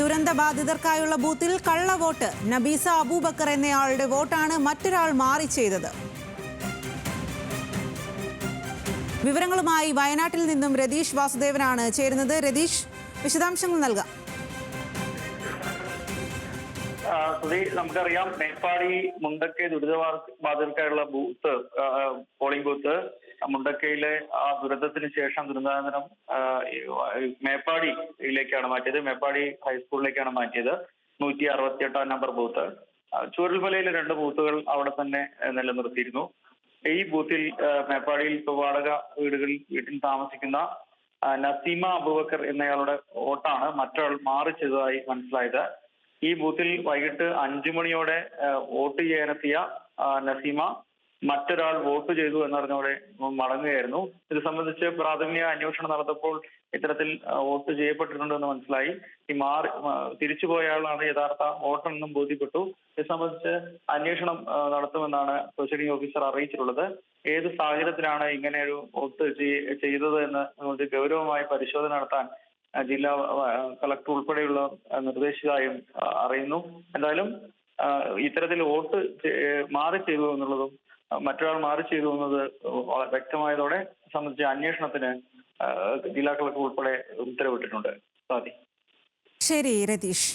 ദുരന്തബാധിതർക്കായുള്ള ബൂത്തിൽ കള്ളവോട്ട്. നബീസ അബൂബക്കർ എന്നയാളുടെ വോട്ടാണ് മറ്റൊരാൾ മാറി ചെയ്തത്. വിവരങ്ങളുമായി വയനാട്ടിൽ നിന്നും രതീഷ് വാസുദേവനാണ് ചേരുന്നത്. രതീഷ്, വിശദാംശങ്ങൾ നൽകാം. നമുക്കറിയാം, മേപ്പാടി മുണ്ടക്കൈ ദുരിതബാധിതർക്കായുള്ള ബൂത്ത്, പോളിംഗ് ബൂത്ത് മുണ്ടക്കയിലെ ആ ദുരന്തത്തിന് ശേഷം ദുരന്താനന്തരം മേപ്പാടിയിലേക്കാണ് മാറ്റിയത്. മേപ്പാടി ഹൈസ്കൂളിലേക്കാണ് മാറ്റിയത്. 168 നമ്പർ ബൂത്ത്. ചൂരൽമലയിലെ 2 ബൂത്തുകൾ അവിടെ തന്നെ നിലനിർത്തിയിരുന്നു. ഈ ബൂത്തിൽ മേപ്പാടിയിൽ വാടക വീട്ടിൽ താമസിക്കുന്ന നസീമ അബൂബക്കർ എന്നയാളുടെ വോട്ടാണ് മറ്റൊരാൾ മാറി ചെയ്തതായി മനസ്സിലായത്. ഈ ബൂത്തിൽ വൈകിട്ട് 5 മണിയോടെ വോട്ട് ചെയ്യാനെത്തിയ നസീമ മറ്റൊരാൾ വോട്ട് ചെയ്തു എന്നറിഞ്ഞോടെ മടങ്ങുകയായിരുന്നു. ഇത് സംബന്ധിച്ച് പ്രാഥമിക അന്വേഷണം നടത്തപ്പോൾ ഇത്തരത്തിൽ വോട്ട് ചെയ്യപ്പെട്ടിട്ടുണ്ടെന്ന് മനസ്സിലായി. തിരിച്ചുപോയ ആളാണ് യഥാർത്ഥ വോട്ടെന്നും ബോധ്യപ്പെട്ടു. ഇത് സംബന്ധിച്ച് അന്വേഷണം നടത്തുമെന്നാണ് പ്രിസൈഡിംഗ് ഓഫീസർ അറിയിച്ചിട്ടുള്ളത്. ഏത് സാഹചര്യത്തിലാണ് ഇങ്ങനെ ഒരു വോട്ട് ചെയ്തത് എന്ന് ഗൗരവമായി പരിശോധന നടത്താൻ ജില്ലാ കളക്ടർ ഉൾപ്പെടെയുള്ള നിർദ്ദേശിച്ചതായും അറിയുന്നു. എന്തായാലും ഇത്തരത്തിൽ വോട്ട് മാറി ചെയ്തു എന്നുള്ളതും മറ്റൊരാൾ മാറി ചെയ്തു എന്നത് വ്യക്തമായതോടെ സംബന്ധിച്ച അന്വേഷണത്തിന് ജില്ലാ കളക്ടർ ഉൾപ്പെടെ ഉത്തരവിട്ടിട്ടുണ്ട്. ശരി രതീഷ്.